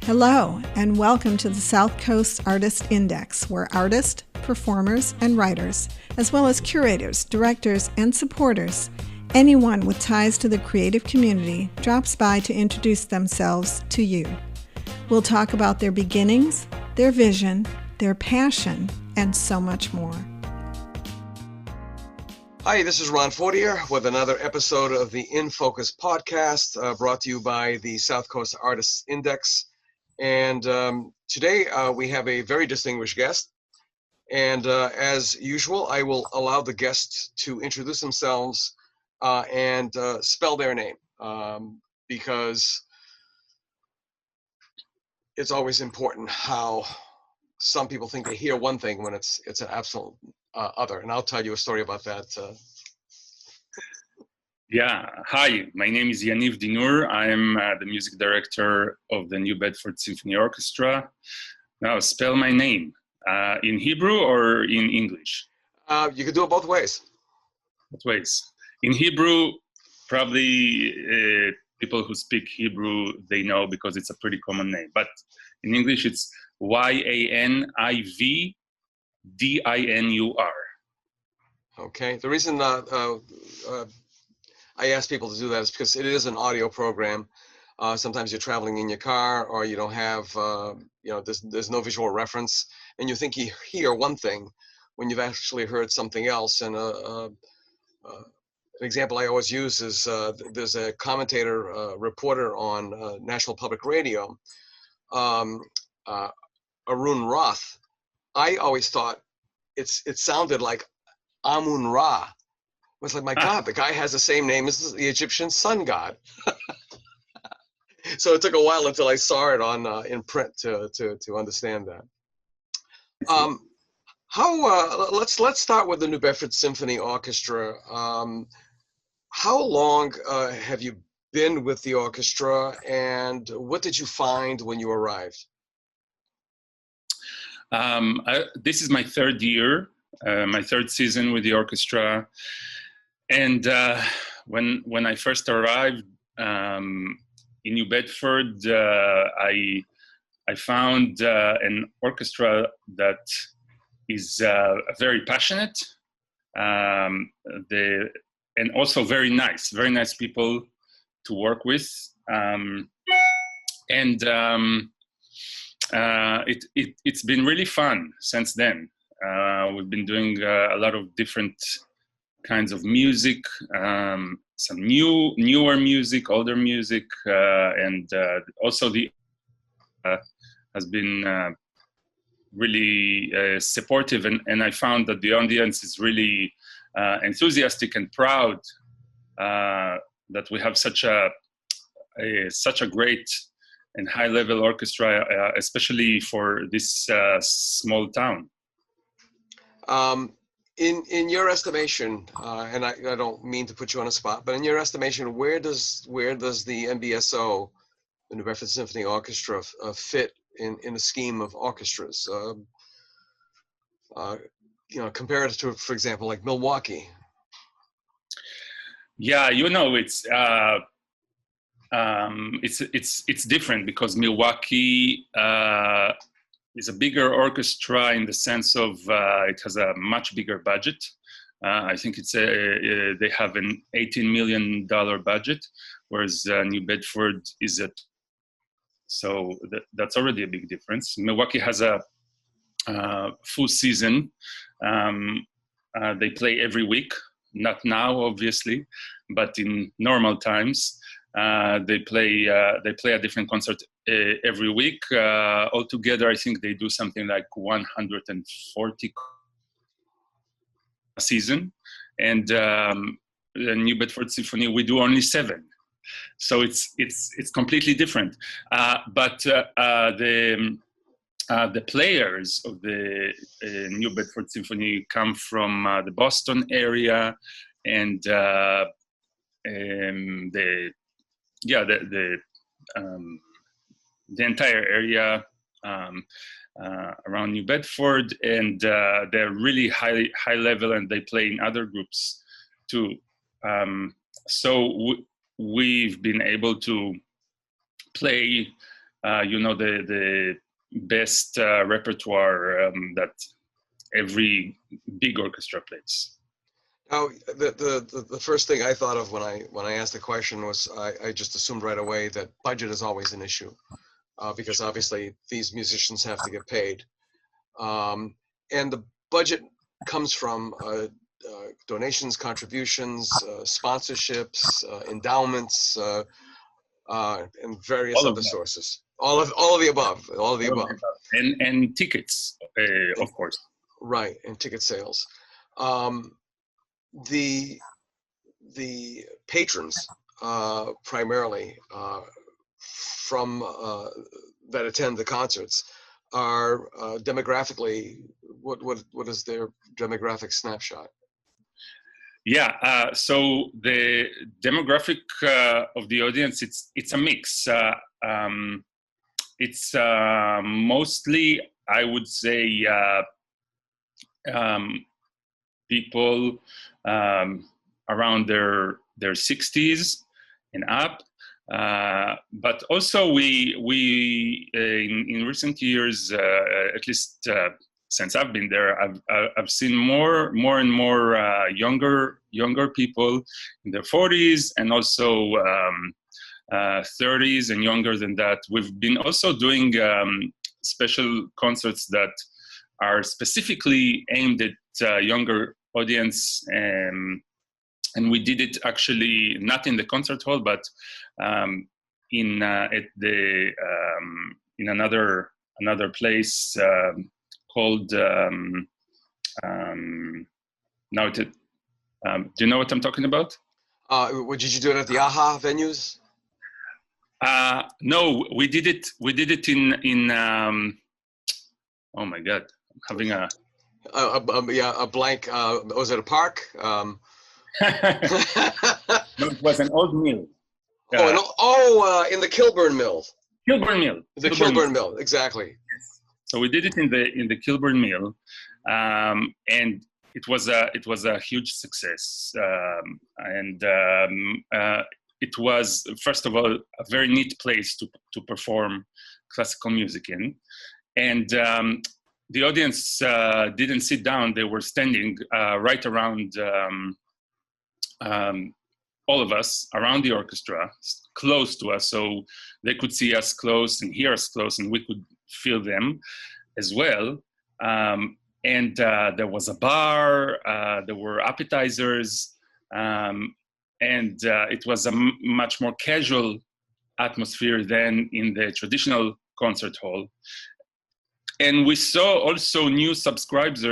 Hello, and welcome to the South Coast Artist Index, where artists, performers, and writers, as well as curators, directors, and supporters, anyone with ties to the creative community, drops by to introduce themselves to you. We'll talk about their beginnings, their vision, their passion, and so much more. Hi, this is Ron Fortier with another episode of the In Focus podcast, brought to you by the South Coast Artists Index. And today we have a very distinguished guest. And as usual, I will allow the guests to introduce themselves and spell their name, because it's always important how some people think they hear one thing when it's an absolute other. And I'll tell you a story about that. Yeah, hi, my name is Yaniv Dinur. I'm the music director of the New Bedford Symphony Orchestra. Now, spell my name in Hebrew or in English? You can do it both ways. Both ways. In Hebrew, probably people who speak Hebrew, they know because it's a pretty common name. But in English, it's Yanivdinur. Okay, the reason I ask people to do that is because it is an audio program. Sometimes you're traveling in your car, or you don't have, there's no visual reference, and you think you hear one thing when you've actually heard something else. And an example I always use is there's a commentator, reporter on National Public Radio, Arun Roth. I always thought it sounded like Amun Ra. It's like, my God, the guy has the same name as the Egyptian sun god. So it took a while until I saw it on in print to understand that. Let's start with the New Bedford Symphony Orchestra. How long have you been with the orchestra, and what did you find when you arrived? This is my third year, my third season with the orchestra. And when I first arrived in New Bedford, I found an orchestra that is very passionate, and also very nice people to work with, it's been really fun since then. We've been doing a lot of different kinds of music, some newer music, older music, and also the has been really supportive, and I found that the audience is really enthusiastic and proud that we have such a great and high level orchestra, especially for this small town. In your estimation, and I don't mean to put you on a spot, but in your estimation, where does the NBSO, the New Bedford Symphony Orchestra, fit in the scheme of orchestras? Compared to, for example, like Milwaukee. Yeah, it's different because Milwaukee is a bigger orchestra in the sense of it has a much bigger budget. I think they have an $18 million budget, whereas New Bedford is so that's already a big difference. Milwaukee has a full season. They play every week, not now obviously, but in normal times. They play a different concert every week. Altogether, I think they do something like 140 a season, and the New Bedford Symphony, we do only 7. So it's completely different. But the players of the New Bedford Symphony come from the Boston area, and the entire area around New Bedford, and they're really high level, and they play in other groups too. So we've been able to play the best repertoire that every big orchestra plays. Now, the first thing I thought of when I asked the question was I just assumed right away that budget is always an issue, because obviously these musicians have to get paid, and the budget comes from donations, contributions, sponsorships, endowments, and various other sources. All of the above. All of the above. And tickets, of course. Right, and ticket sales. The patrons primarily from that attend the concerts are demographically, what is their demographic snapshot? Yeah, so the demographic of the audience, it's a mix. It's mostly, I would say, people around their 60s and up, but also we in recent years, at least since I've been there, I've seen more and more younger people in their 40s and also 30s and younger than that. We've been also doing special concerts that are specifically aimed at younger audience, and we did it actually not in the concert hall, but in another place called now. Do you know what I'm talking about? Did you do it at the AHA venues? No, we did it in oh my God, I'm having a blank. Was it a park? No, it was an old mill. In the Kilburn Mill. Kilburn Mill. The Kilburn Mill, exactly. So we did it in the Kilburn Mill, and it was a huge success. It was, first of all, a very neat place to perform classical music in, and the audience didn't sit down; they were standing right around all of us, around the orchestra, close to us, so they could see us close and hear us close, and we could feel them as well. And there was a bar, there were appetizers, and it was a much more casual atmosphere than in the traditional concert hall. And we saw also new subscribers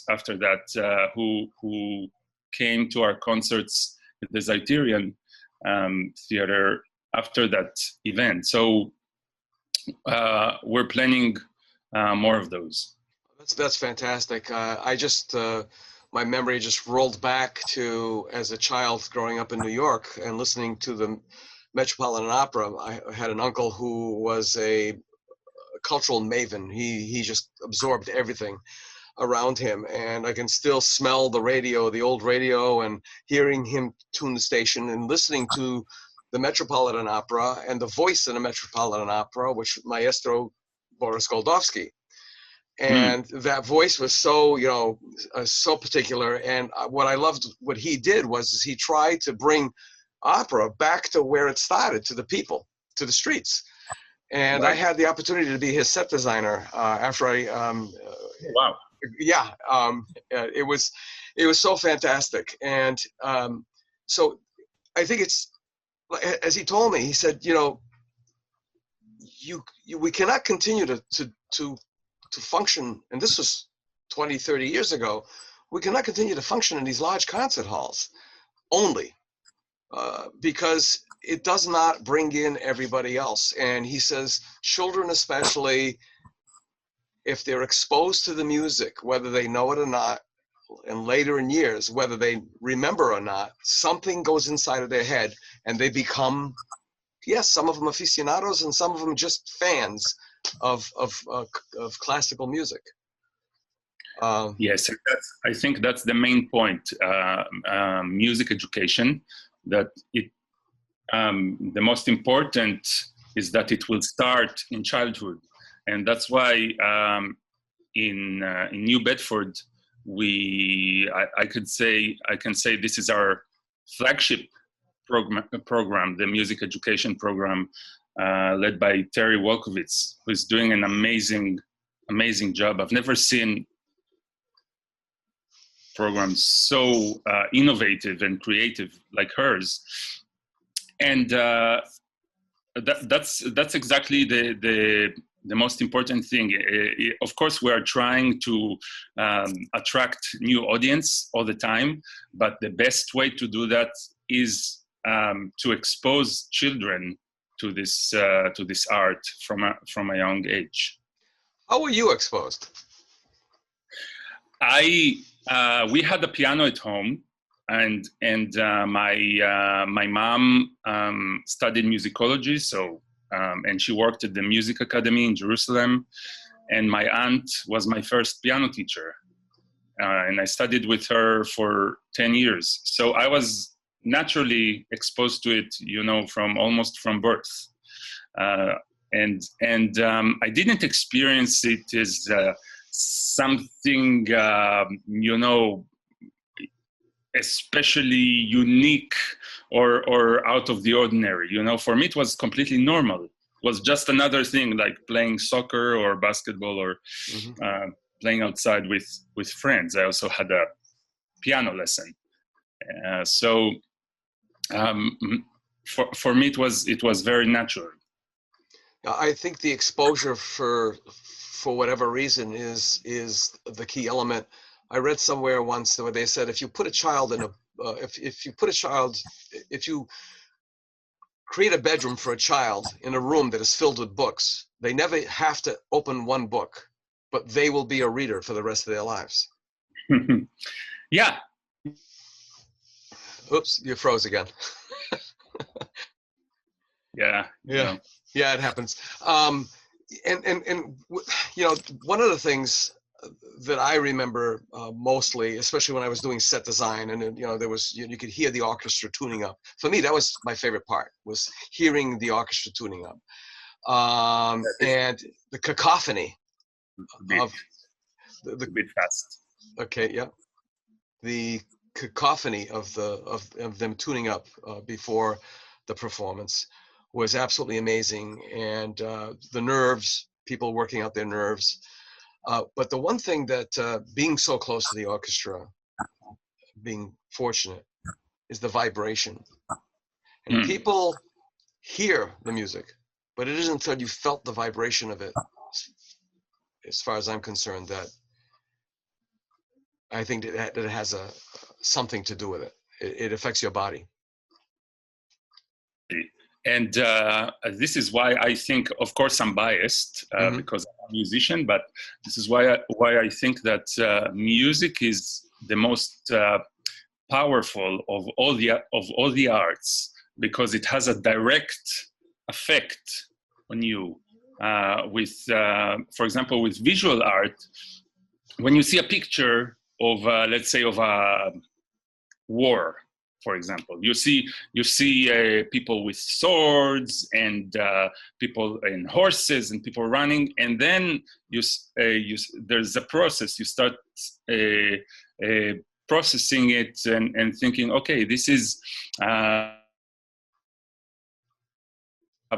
after that who came to our concerts at the Zeiterion Theater after that event. So we're planning more of those. That's fantastic. I just my memory just rolled back to as a child growing up in New York and listening to the Metropolitan Opera. I had an uncle who was a cultural maven. He just absorbed everything around him, and I can still smell the radio, the old radio, and hearing him tune the station and listening to the Metropolitan Opera and the voice in the Metropolitan Opera, which Maestro Boris Goldovsky. And that voice was so, so particular. And what I loved, what he did was he tried to bring opera back to where it started, to the people, to the streets. And I had the opportunity to be his set designer after I. Wow. Yeah, it was so fantastic. And so I think it's, as he told me, he said, we cannot continue to function, and this was 20, 30 years ago, we cannot continue to function in these large concert halls only because it does not bring in everybody else. And he says, children especially, if they're exposed to the music, whether they know it or not, and later in years, whether they remember or not, something goes inside of their head and they become, yes, some of them aficionados and some of them just fans of classical music. Yes, I think that's the main point. Music education, that the most important is that it will start in childhood. And that's why in New Bedford, I can say this is our flagship program, the music education program, led by Terry Wolkowitz, who's doing an amazing job. I've never seen programs so innovative and creative like hers. And that's exactly the most important thing. Of course, we are trying to attract new audience all the time, but the best way to do that is to expose children to this art from a young age. How were you exposed? We had a piano at home, and my mom studied musicology, so and she worked at the music academy in Jerusalem, and my aunt was my first piano teacher, and I studied with her for 10 years. So I was naturally exposed to it, almost from birth, and I didn't experience it as something especially unique or out of the ordinary. For me it was completely normal. It was just another thing, like playing soccer or basketball or playing outside with friends. I also had a piano lesson, so for me it was very natural. I think the exposure for whatever reason is the key element. I read somewhere once where they said if you create a bedroom for a child in a room that is filled with books, they never have to open one book, but they will be a reader for the rest of their lives. Yeah. Oops, you froze again. Yeah. Yeah. Yeah, it happens. And one of the things that I remember mostly, especially when I was doing set design, and there was you could hear the orchestra tuning up. For me, that was my favorite part, was hearing the orchestra tuning up, and the cacophony of the bit fast. Okay, yeah, the cacophony of them tuning up before the performance was absolutely amazing, and the nerves, people working out their nerves. But the one thing that being so close to the orchestra, being fortunate, is the vibration. And people hear the music, but it isn't until you felt the vibration of it, as far as I'm concerned, that I think that it has something to do with it. It affects your body. And this is why I think, of course, I'm biased because I'm a musician, but this is why I think that music is the most powerful of all the arts, because it has a direct effect on you. For example, with visual art, when you see a picture of, let's say, of a war, for example, you see people with swords and people and horses and people running, and then there's a process. You start processing it and thinking, okay, this is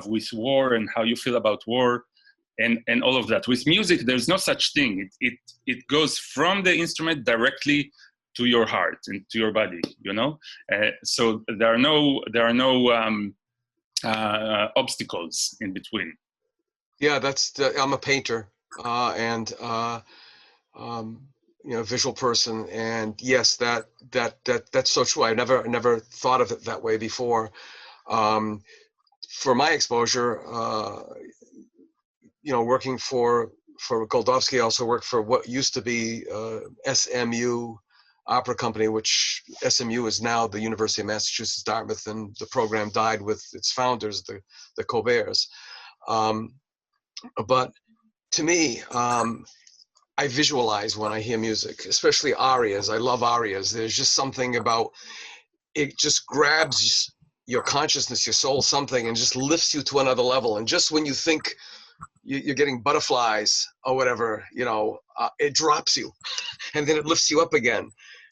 with war and how you feel about war and all of that. With music, there's no such thing. It goes from the instrument directly to your heart and to your body, so there are no obstacles in between. Yeah, I'm a painter and visual person, and yes, that's so true. I never thought of it that way before. For my exposure, working for Goldovsky, I also worked for what used to be SMU Opera Company, which SMU is now the University of Massachusetts Dartmouth, and the program died with its founders, the Colberts. But to me, I visualize when I hear music, especially arias. I love arias. There's just something about it, just grabs your consciousness, your soul, something, and just lifts you to another level. And just when you think you're getting butterflies or whatever, it drops you, and then it lifts you up again.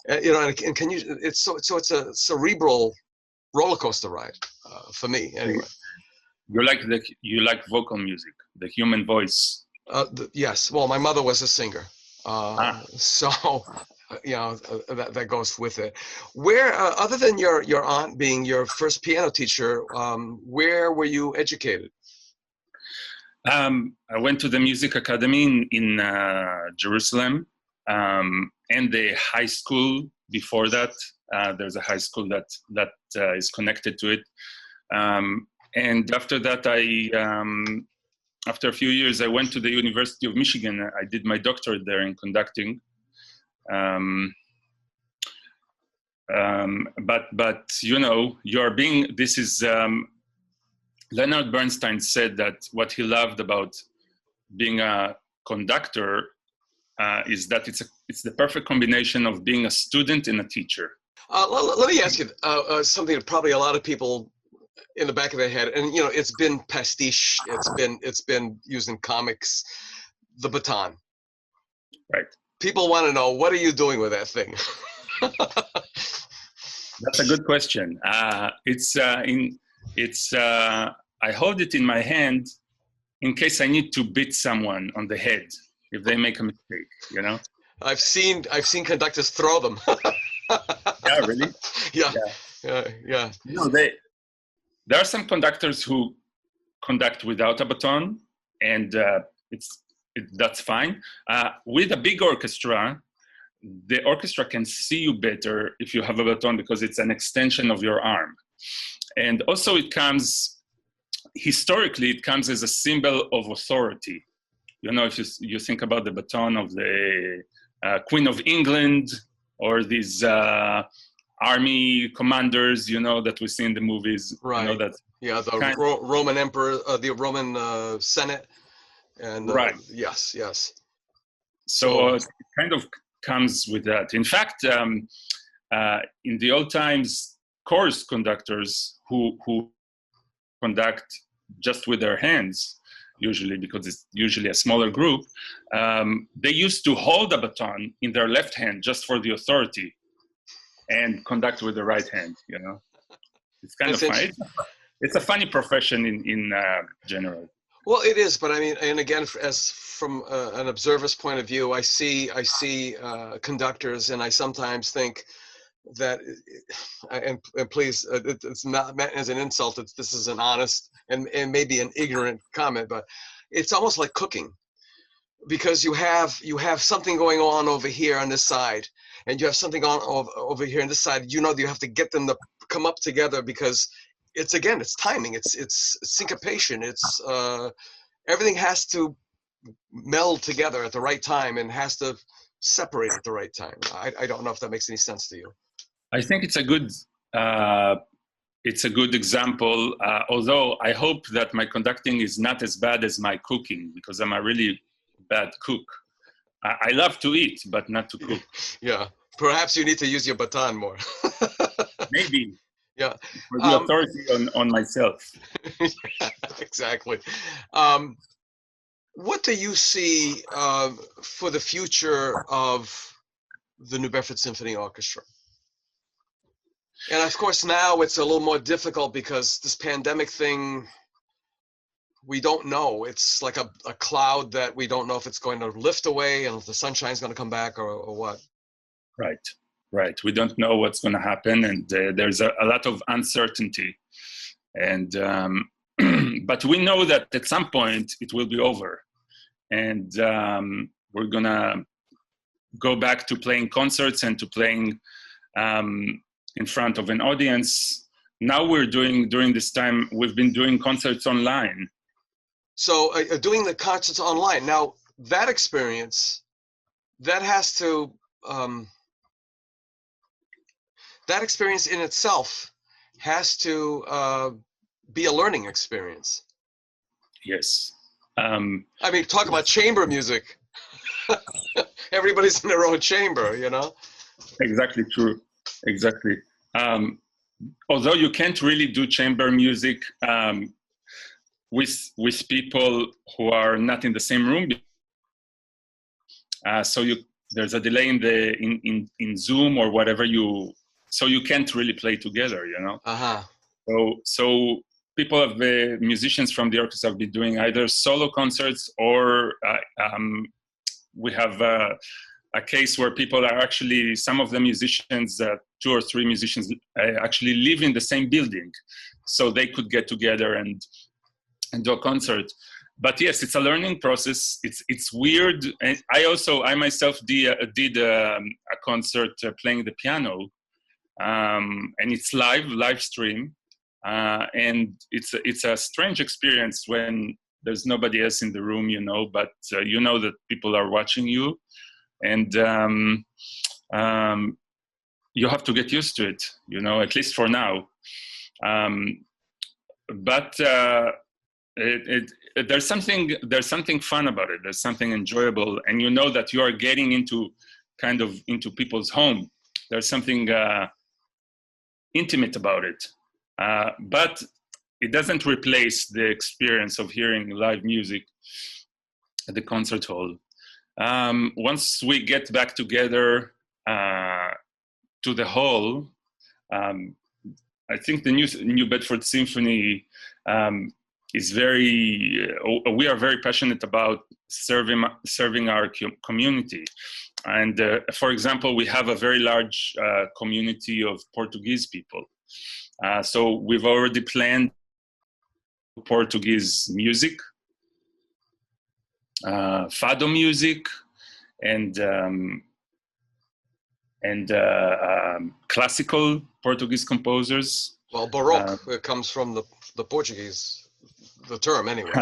And can you? It's a cerebral roller coaster ride for me, anyway. You like vocal music, the human voice. Yes. Well, my mother was a singer, so that goes with it. Where, other than your aunt being your first piano teacher, where were you educated? I went to the music academy in Jerusalem, and the high school before that. There's a high school that is connected to it. And after that, after a few years, I went to the University of Michigan. I did my doctorate there in conducting. But Leonard Bernstein said that what he loved about being a conductor is that it's the perfect combination of being a student and a teacher. Let me ask you something that probably a lot of people in the back of their head, and it's been pastiche, it's been used in comics, the baton. Right. People want to know, what are you doing with that thing? That's a good question. I hold it in my hand in case I need to beat someone on the head if they make a mistake. I've seen conductors throw them. Yeah, really? Yeah. There are some conductors who conduct without a baton, and that's fine. With a big orchestra, the orchestra can see you better if you have a baton because it's an extension of your arm. And also historically, it comes as a symbol of authority. If you think about the baton of the Queen of England, or these army commanders, that we see in the movies. Right. The Roman emperor, the Roman Senate. And right. Yes. So it kind of comes with that. In fact, in the old times, chorus conductors who conduct just with their hands, usually because it's usually a smaller group, they used to hold a baton in their left hand just for the authority and conduct with the right hand, It's kind of funny. It's a funny profession in general. Well, it is, but I mean, and again, as from an observer's point of view, I see conductors, and I sometimes think that, and please, it's not meant as an insult. This is an honest and maybe an ignorant comment, but it's almost like cooking, because you have something going on over here on this side, and you have something on over here on this side. You have to get them to come up together, because it's timing, it's syncopation, it's everything has to meld together at the right time and has to separate at the right time. I don't know if that makes any sense to you. I think it's a good example, although I hope that my conducting is not as bad as my cooking, because I'm a really bad cook. I love to eat, but not to cook. Yeah, perhaps you need to use your baton more. Maybe. Yeah. For the authority on myself. Yeah, exactly. What do you see for the future of the New Bedford Symphony Orchestra? And of course, now it's a little more difficult because this pandemic thing, we don't know. It's like a cloud that we don't know if it's going to lift away and if the sunshine's going to come back or what. Right. We don't know what's going to happen, and there's a lot of uncertainty. And but we know that at some point it will be over, and we're going to go back to playing concerts and to playing in front of an audience. Now during this time, we've been doing concerts online. So doing the concerts online, now that experience, that has to, that experience in itself has to be a learning experience. Yes. I mean, talk about chamber music. Everybody's in their own chamber, Exactly true. Exactly. although you can't really do chamber music with people who are not in the same room, so there's a delay in Zoom or whatever, so you can't really play together, you know. So people the musicians from the orchestra have been doing either solo concerts, or we have a case where people are actually, some of the musicians, 2 or 3 musicians actually live in the same building, so they could get together and do a concert. But yes, it's a learning process. It's weird. And I myself did a concert playing the piano, and it's live stream, and it's a strange experience when there's nobody else in the room, you know, but you know that people are watching you, and you have to get used to it, you know, at least for now. But there's something fun about it. There's something enjoyable, and you know that you are getting into people's home. There's something intimate about it, but it doesn't replace the experience of hearing live music at the concert hall. Once we get back together to the hall, I think the new Bedford Symphony is we are very passionate about serving our community. And for example, we have a very large community of Portuguese people. So we've already planned Portuguese music, fado music, and classical Portuguese composers. Well, Baroque comes from the Portuguese, the term anyway.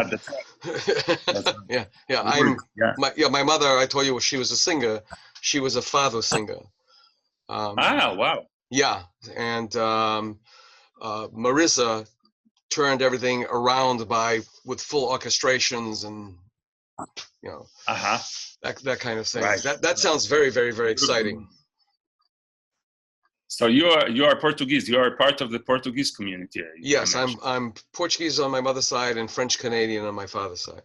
My mother, I told you, she was a singer. She was a fado singer. Wow. Yeah, and Marissa turned everything around with full orchestrations and, you know, that kind of thing. Right. That sounds very, very, very exciting. So you are Portuguese. You are part of the Portuguese community. Yes, I'm Portuguese on my mother's side and French Canadian on my father's side.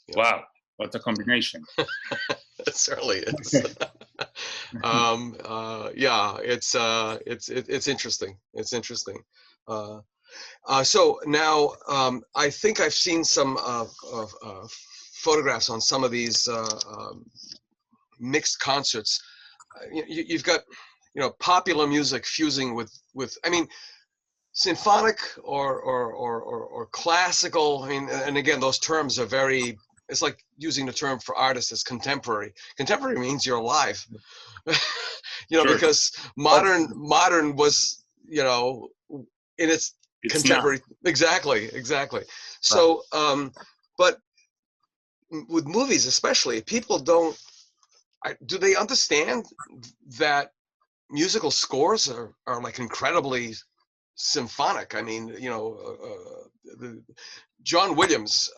Yeah. Wow, what a combination! It certainly is. Yeah, it's interesting. It's interesting. So now I think I've seen some photographs on some of these mixed concerts. You've got, you know, popular music fusing with I mean, symphonic or classical. I mean, and again, those terms are very. It's like using the term for artists as contemporary. Contemporary means you're alive, you know, sure. Because modern was, you know, in its contemporary. Not. Exactly. So, but with movies especially, people do they understand that musical scores are like incredibly symphonic? I mean, you know, John Williams.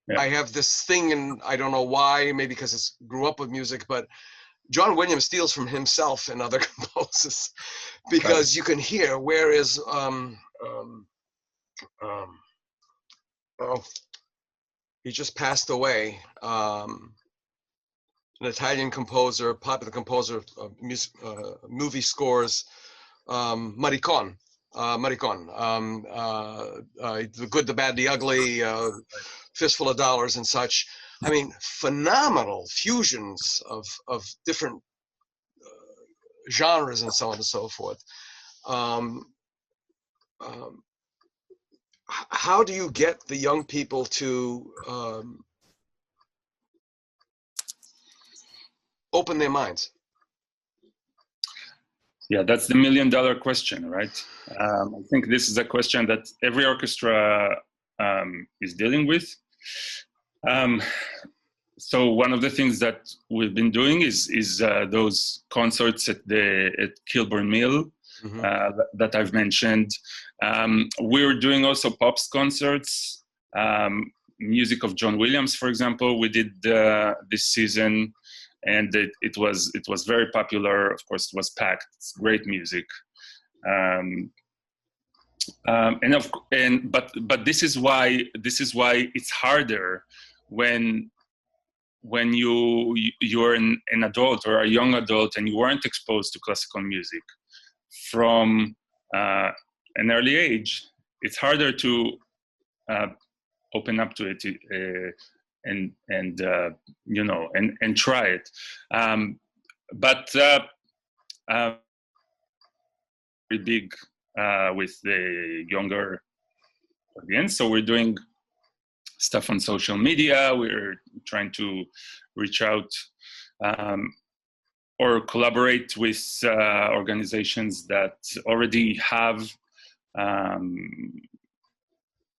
Yeah. I have this thing, and I don't know why, maybe because I grew up with music, but John Williams steals from himself and other composers because you can hear, whereas, he just passed away, an Italian composer, popular composer of movie scores, Morricone. The Good, the Bad, the Ugly, Fistful of Dollars and such. I mean, phenomenal fusions of different genres and so on and so forth. How do you get the young people to open their minds? Yeah, that's the $1 million question, right? I think this is a question that every orchestra is dealing with. So one of the things that we've been doing is those concerts at Kilburn Mill, that I've mentioned. We're doing also pops concerts, music of John Williams, for example. We did this season. And it was very popular. Of course, it was packed. It's great music. But this is why it's harder when you're an adult or a young adult and you weren't exposed to classical music from an early age. It's harder to open up to it and try it. But very big with the younger audience. So we're doing stuff on social media. We're trying to reach out or collaborate with organizations that already have,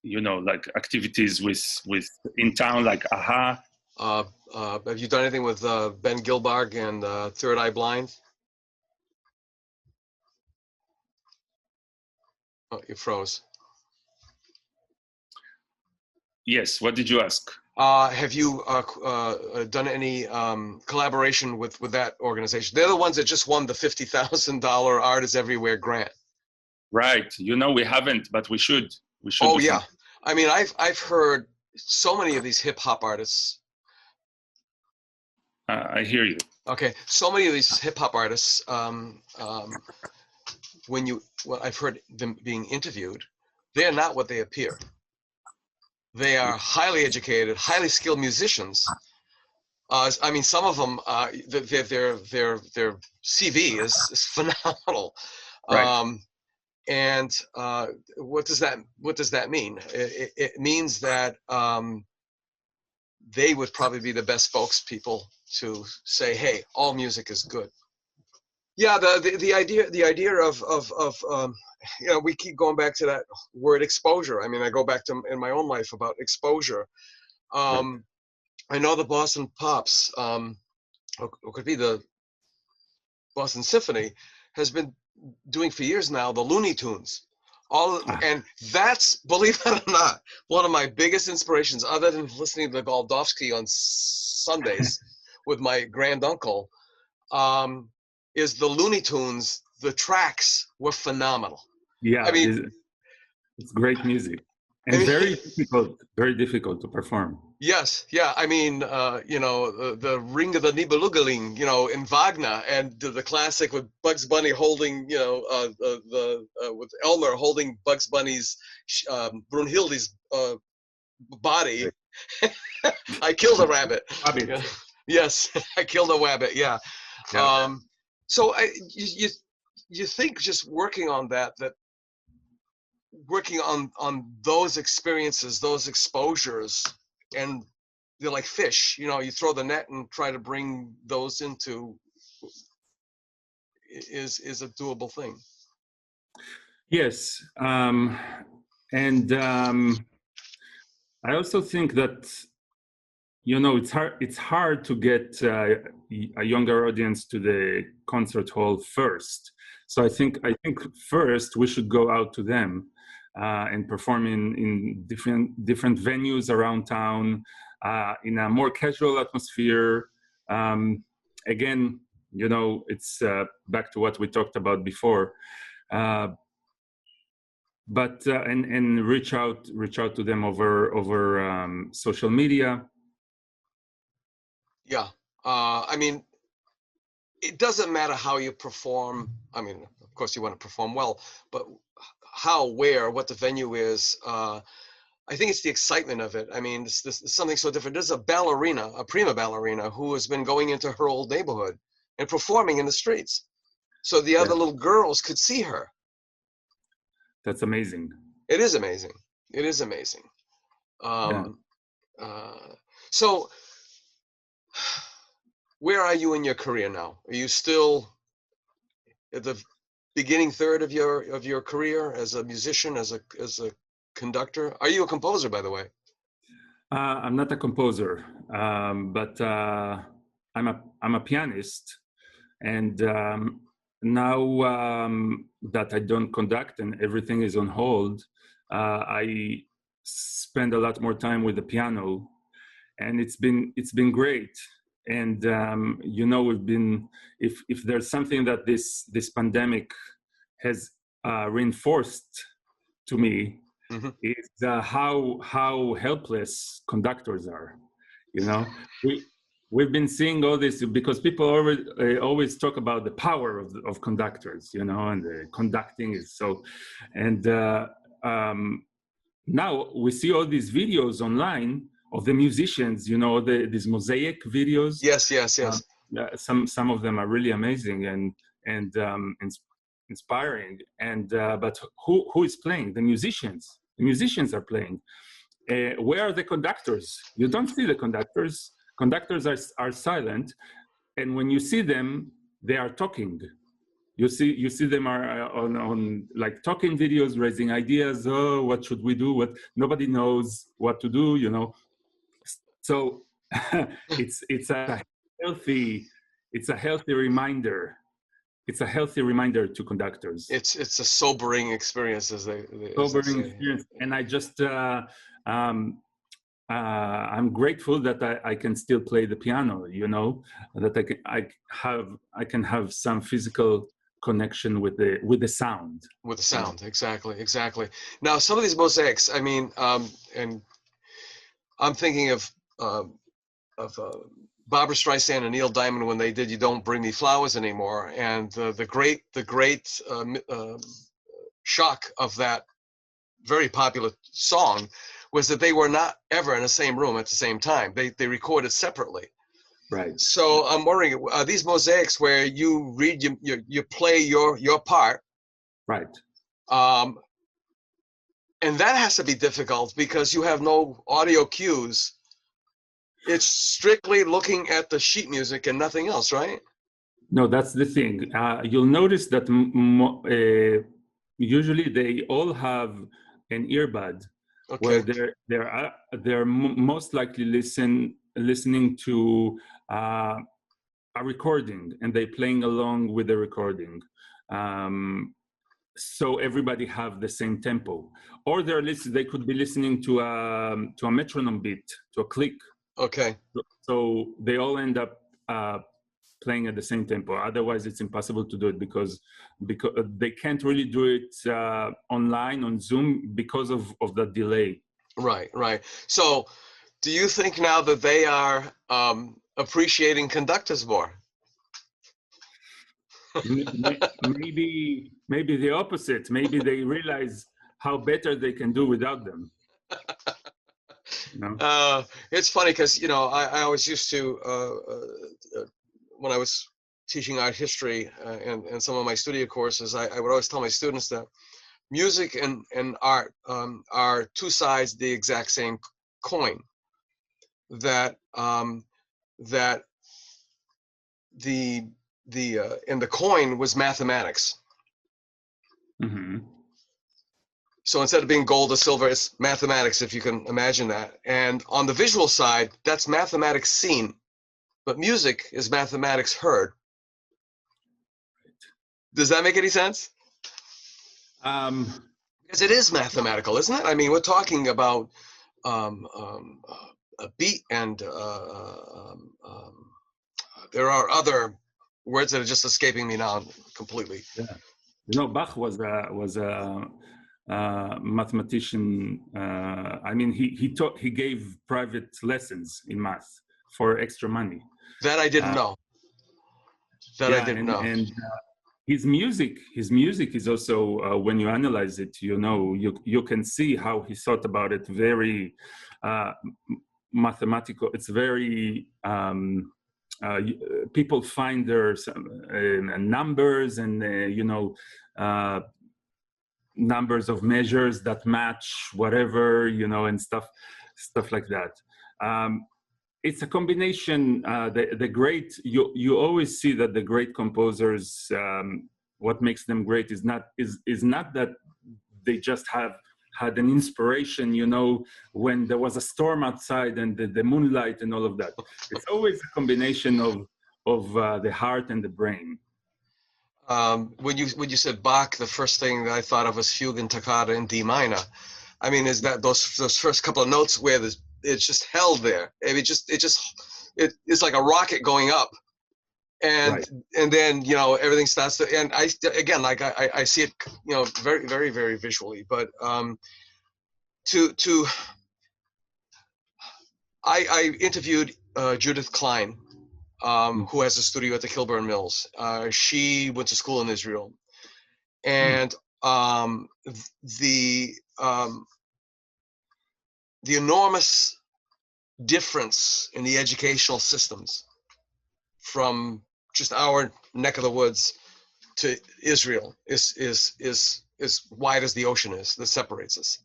like activities with in town, like AHA. Have you done anything with Ben Gilbarg and Third Eye Blind? Oh, you froze. Yes, what did you ask? Have you done any collaboration with that organization? They're the ones that just won the $50,000 Artists Everywhere grant. Right. We haven't, but we should. We should. Oh yeah. I mean, I've heard so many of these hip hop artists. I hear you. Okay, so many of these hip hop artists. I've heard them being interviewed, they're not what they appear. They are highly educated, highly skilled musicians. I mean, some of them, their CV is phenomenal. Right. And what does that mean? It means that they would probably be the best spokespeople to say, "Hey, all music is good." Yeah, the idea of we keep going back to that word exposure. I mean, I go back to in my own life about exposure. Right. I know the Boston Pops, or could be the Boston Symphony, has been doing for years now the Looney Tunes. And that's, believe it or not, one of my biggest inspirations, other than listening to Goldovsky on Sundays with my granduncle, is the Looney Tunes. The tracks were phenomenal. Yeah, I mean, it's great music and very difficult to perform. Yes, yeah. I mean, the Ring of the Nibelungenlied, in Wagner, and the classic with Bugs Bunny holding, with Elmer holding Bugs Bunny's, Brunhilde's body. I killed a rabbit. Yeah. Yes, I killed a rabbit. Yeah. So you think just working on working on those experiences, those exposures, and they're like fish, you throw the net and try to bring those into is a doable thing. Yes. And I also think that, it's hard to get a younger audience to the concert hall first. So I think first we should go out to them and perform in different venues around town in a more casual atmosphere. Again, it's back to what we talked about before. But and reach out to them over social media. Yeah, I mean, it doesn't matter how you perform. I mean, of course, you want to perform well, but how, where, what the venue is. I think it's the excitement of it. I mean, this is something so different. There's a ballerina, a prima ballerina, who has been going into her old neighborhood and performing in the streets, so the other little girls could see her. That's amazing. It is amazing. It is amazing. So, where are you in your career now? Are you still at the beginning third of your career as a musician, as a conductor? Are you a composer, by the way? I'm not a composer, but I'm a pianist, and now that I don't conduct and everything is on hold, I spend a lot more time with the piano, and it's been great. And we've been, if there's something that this pandemic has reinforced to me Mhm. is how helpless conductors are. You know, we've been seeing all this because people always talk about the power of conductors, you know, and the conducting is so. And now we see all these videos online of the musicians, you know, these mosaic videos. Yes. Some of them are really amazing and inspiring. And but who is playing? The musicians. The musicians are playing. Where are the conductors? You don't see the conductors. Conductors are silent, and when you see them, they are talking. You see them are on like talking videos, raising ideas. Oh, what should we do? What nobody knows what to do. You know, so it's a healthy reminder. It's a healthy reminder to conductors. It's a sobering experience, as they Sobering say. experience, and I just I'm grateful that I can still play the piano. You know, that I can have some physical connection with the sound. With the sound, exactly. Now, some of these mosaics, I mean, and I'm thinking of Barbra Streisand and Neil Diamond when they did "You Don't Bring Me Flowers Anymore," and the great shock of that very popular song was that they were not ever in the same room at the same time. They recorded separately. Right. So I'm wondering, are these mosaics where you read you play your part? Right. And that has to be difficult because you have no audio cues. It's strictly looking at the sheet music and nothing else, right? No, that's the thing. You'll notice that usually they all have an earbud, where they're most likely listening to a recording, and they're playing along with the recording. So everybody have the same tempo, or they could be listening to a metronome beat, to a click. Okay. So they all end up playing at the same tempo. Otherwise, it's impossible to do it because they can't really do it online on Zoom because of the delay. Right. So, do you think now that they are appreciating conductors more? Maybe the opposite. Maybe they realize how better they can do without them. No? It's funny because I always used to when I was teaching art history and some of my studio courses, I would always tell my students that music and art are two sides of the exact same coin. That that the in the coin was mathematics. Mm-hmm. So instead of being gold or silver, it's mathematics, if you can imagine that. And on the visual side, that's mathematics seen, but music is mathematics heard. Does that make any sense? Because it is mathematical, isn't it? I mean, we're talking about a beat, and there are other words that are just escaping me now completely. Yeah. Bach was a mathematician. I mean, he gave private lessons in math for extra money. That I didn't know. I didn't know. And his music is also, when you analyze it, you can see how he thought about it. Very mathematical. It's very people find their numbers and numbers of measures that match whatever, and stuff like that. It's a combination. The great, you always see that the great composers, what makes them great is not that they just had an inspiration, when there was a storm outside and the moonlight and all of that. It's always a combination of the heart and the brain. When you said Bach, the first thing that I thought of was Fugue and Toccata in D minor. I mean, is that those first couple of notes where it's just held there? I mean, it's like a rocket going up. and Right. and then everything starts to, and I again, like I see it very very very visually, but to I interviewed Judith Klein, who has a studio at the Kilburn Mills. She went to school in Israel, and the enormous difference in the educational systems from just our neck of the woods to Israel is wide as the ocean is that separates us.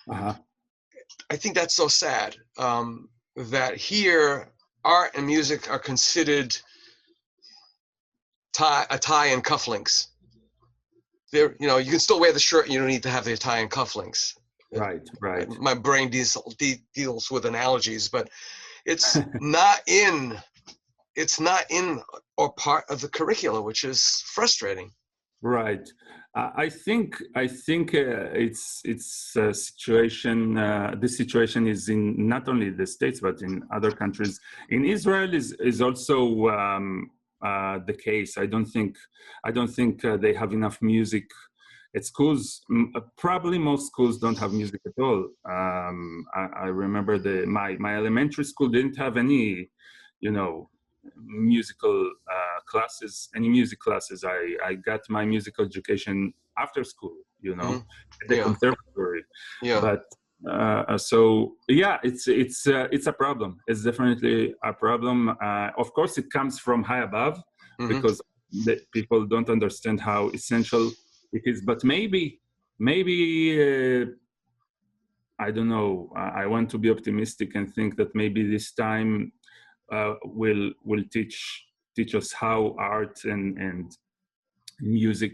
Uh-huh. I think that's so sad, that here art and music are considered a tie and cufflinks. There, you can still wear the shirt and you don't need to have the tie and cufflinks. Right, right. My brain deals with analogies, but it's not in or part of the curricula, which is frustrating. Right. I think it's a situation. This situation is in not only the States but in other countries. In Israel is also the case. I don't think they have enough music at schools. Probably most schools don't have music at all. I remember my elementary school didn't have any, musical classes, any music classes. I got my musical education after school, at the conservatory. Yeah. But so yeah, it's a problem. It's definitely a problem. Of course, it comes from high above, because the people don't understand how essential it is. But maybe I don't know. I want to be optimistic and think that maybe this time will teach us how art and music,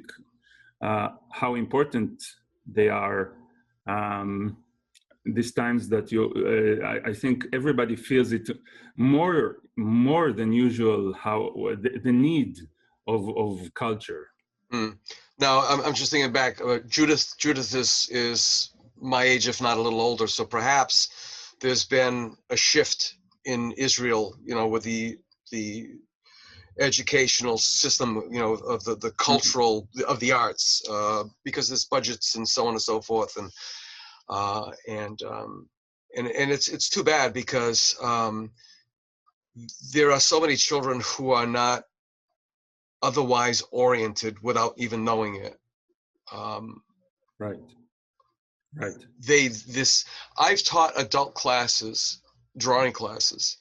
how important they are. These times that I think everybody feels it more than usual, how the need of culture. Now I'm just thinking back. Judith is my age, if not a little older. So perhaps there's been a shift in Israel, with the educational system, of the cultural, of the arts, because there's budgets and so on and so forth, and it's too bad, because there are so many children who are not otherwise oriented without even knowing it. Right. I've taught adult classes, drawing classes.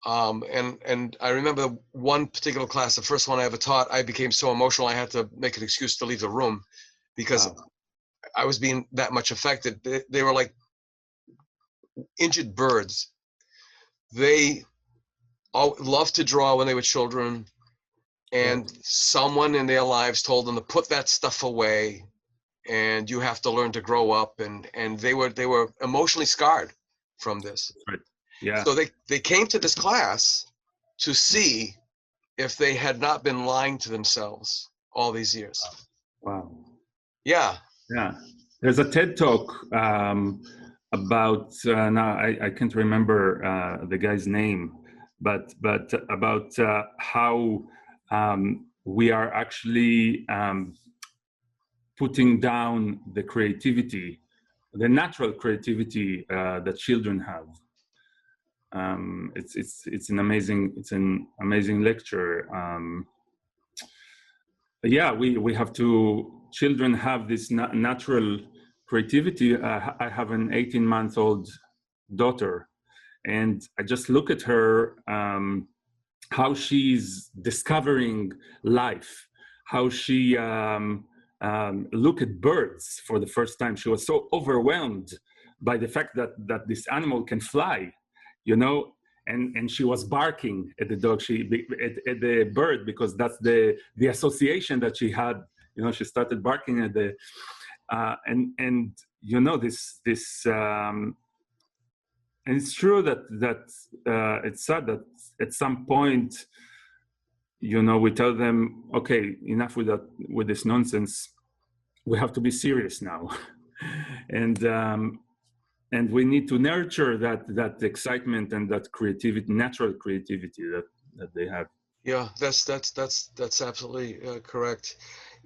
And I remember one particular class, the first one I ever taught, I became so emotional I had to make an excuse to leave the room, because I was being that much affected. They were like injured birds. They all loved to draw when they were children, and someone in their lives told them to put that stuff away, and you have to learn to grow up, and they were emotionally scarred from this. Right. Yeah. So they came to this class to see if they had not been lying to themselves all these years. Wow. Yeah. Yeah. There's a TED talk about now I can't remember the guy's name, but about how we are actually putting down the creativity, the natural creativity that children have. It's an amazing lecture. Yeah, we have to. Children have this natural creativity. I have an 18-month-old daughter, and I just look at her, how she's discovering life, how she look at birds for the first time. She was so overwhelmed by the fact that this animal can fly, and she was barking at the dog, at the bird, because that's the association that she had. She started barking at the this and it's true that it's sad that at some point, we tell them, okay, enough with this nonsense. We have to be serious now, and we need to nurture that excitement and that creativity, natural creativity that they have. Yeah, that's absolutely correct.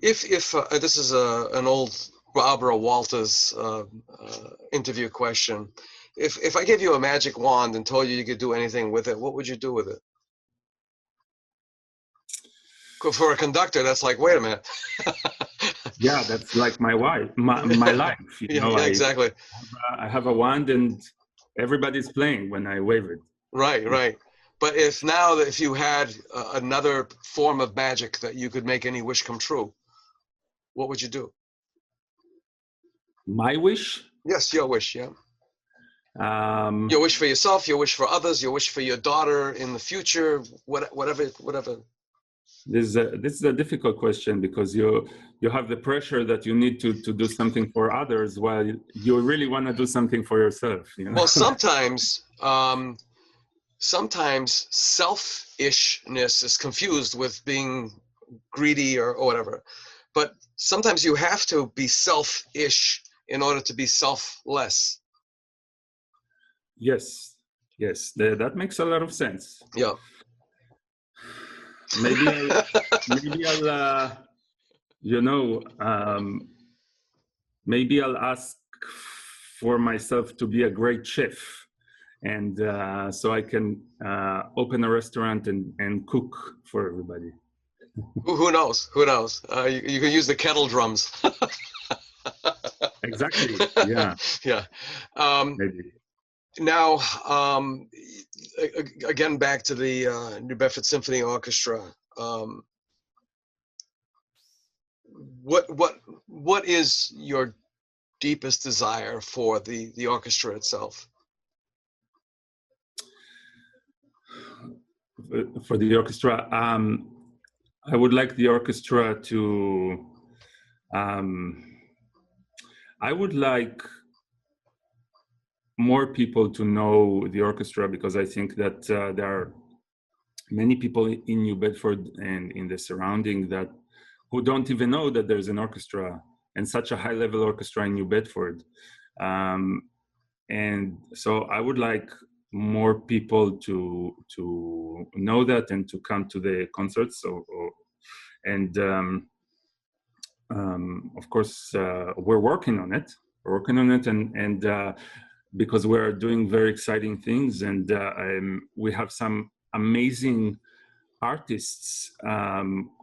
If this is an old Barbara Walters interview question, if I gave you a magic wand and told you could do anything with it, what would you do with it? For a conductor, that's like, wait a minute. Yeah, that's like my wife, my life. You Yeah, know, yeah, exactly. I have a wand and everybody's playing when I wave it. Right, right. But if you had another form of magic that you could make any wish come true, what would you do? My wish? Yes, your wish, yeah. Um, Your wish for yourself, your wish for others, your wish for your daughter in the future, whatever. this is a difficult question because you have the pressure that you need to do something for others while you really want to do something for yourself. You know? Well, sometimes selfishness is confused with being greedy or whatever. But sometimes you have to be selfish in order to be selfless. Yes, that makes a lot of sense. Yeah. Maybe I'll maybe I'll ask for myself to be a great chef, and so I can open a restaurant and cook for everybody. Who knows? Who knows? You can use the kettle drums. Exactly. Yeah. Yeah. Maybe. Now, again, back to the New Bedford Symphony Orchestra. What is your deepest desire for the orchestra itself? For the orchestra, I would like the orchestra to. I would like more people to know the orchestra because I think that there are many people in New Bedford and in the surrounding that who don't even know that there's an orchestra and such a high-level orchestra in New Bedford. And so I would like more people to know that and to come to the concerts. Of course, we're working on it. And because we're doing very exciting things, and we have some amazing artists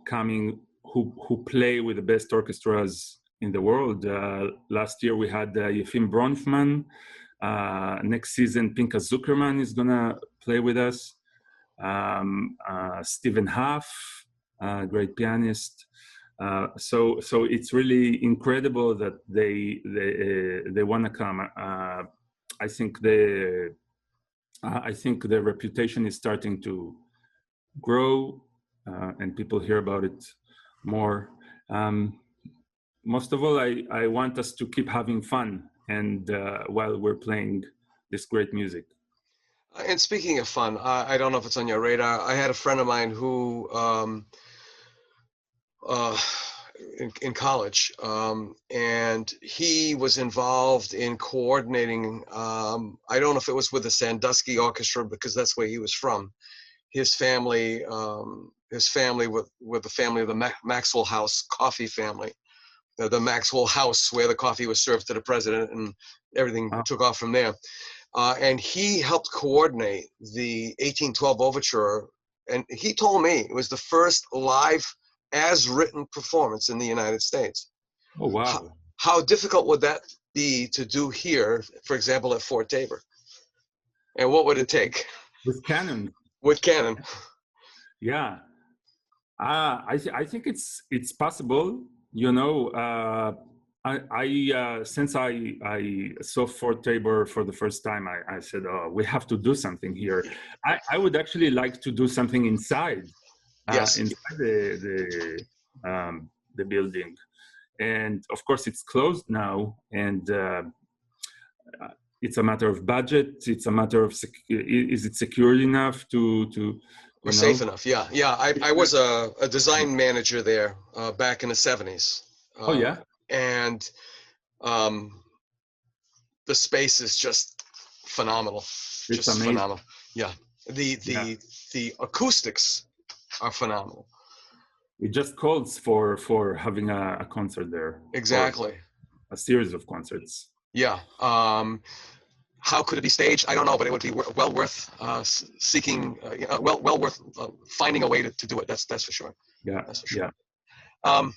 coming who play with the best orchestras in the world. Last year we had Yefim Bronfman. Next season, Pinka Zuckerman is gonna play with us. Stephen Huff, great pianist. So it's really incredible that they want to come. I think the reputation is starting to grow, and people hear about it more. Most of all, I want us to keep having fun, and while we're playing this great music. And speaking of fun, I don't know if it's on your radar. I had a friend of mine who, in college, and he was involved in coordinating. I don't know if it was with the Sandusky Orchestra because that's where he was from. His family with the family of the Maxwell House coffee family. The Maxwell House where the coffee was served to the president and everything took off from there. And he helped coordinate the 1812 Overture. And he told me it was the first live as written performance in the United States. Oh, wow. How difficult would that be to do here, for example, at Fort Tabor? And what would it take? With canon. With canon. Yeah. I think it's possible. You know, since I saw Fort Tabor for the first time, I said, oh, we have to do something here. I would actually like to do something inside, yes. Inside the building. And of course it's closed now, and it's a matter of budget. It's a matter of, is it secure enough to or safe enough? Yeah. I was a design manager there back in the 70s. Oh yeah. And the space is just phenomenal. It's amazing. Phenomenal. Yeah. The acoustics are phenomenal. It just calls for having a concert there. Exactly. A series of concerts. Yeah. How could it be staged? I don't know, but it would be well worth seeking. Well worth finding a way to do it. That's for sure. Yeah. That's for sure. Yeah.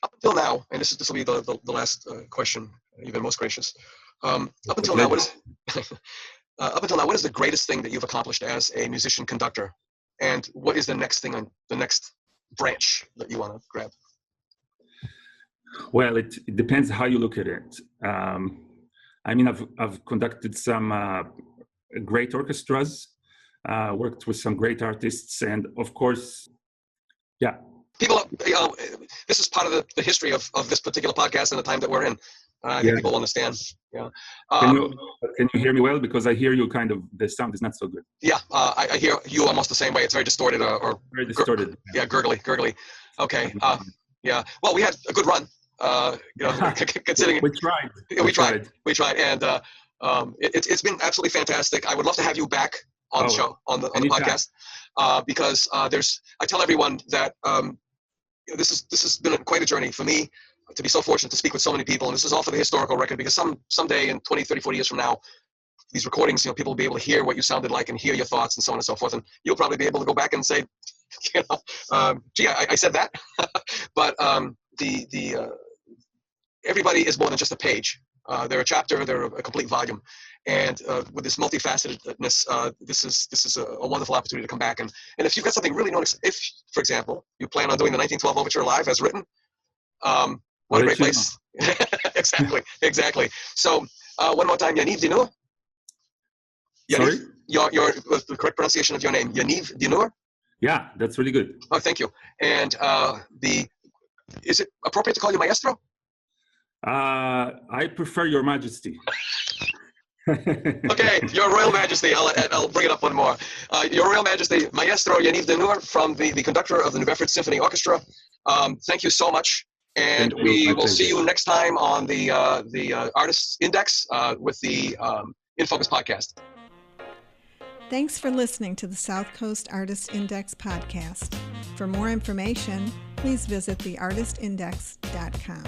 Up until now, and this will be the last question. You've been most gracious. Up until now, what is the greatest thing that you've accomplished as a musician conductor, and what is the next thing on the next branch that you want to grab? Well, it depends how you look at it. I mean, I've conducted some great orchestras, worked with some great artists, and of course, yeah. People, this is part of the history of this particular podcast and the time that we're in. I think people understand. Yeah. Can you hear me well? Because I hear you the sound is not so good. Yeah, I hear you almost the same way. It's very distorted or very distorted. Gurgly. Okay. Yeah. Well, we had a good run. Considering we tried. We tried, and it's been absolutely fantastic. I would love to have you back on the show, on the podcast, because I tell everyone that this has been quite a journey for me to be so fortunate to speak with so many people, and this is all for the historical record, because someday in 20, 30, 40 years from now, these recordings, people will be able to hear what you sounded like and hear your thoughts and so on and so forth, and you'll probably be able to go back and say, gee, I said that. But everybody is more than just a page. They're a chapter, they're a complete volume. And with this multifacetedness, this is a wonderful opportunity to come back. And if you've got something really if, for example, you plan on doing the 1912 Overture live as written, what a great place. Exactly. So one more time, Yaniv Dinur. Sorry? The correct pronunciation of your name, Yaniv Dinur? Yeah, that's really good. Oh, thank you. And is it appropriate to call you Maestro? I prefer Your Majesty. Okay, Your Royal Majesty. I'll bring it up one more. Your Royal Majesty, Maestro Yaniv Dinur from the conductor of the Bedford Symphony Orchestra. Thank you so much, and we will see you next time on the Artists Index with the In Focus podcast. Thanks for listening to the South Coast Artists Index podcast. For more information, please visit theartistindex.com.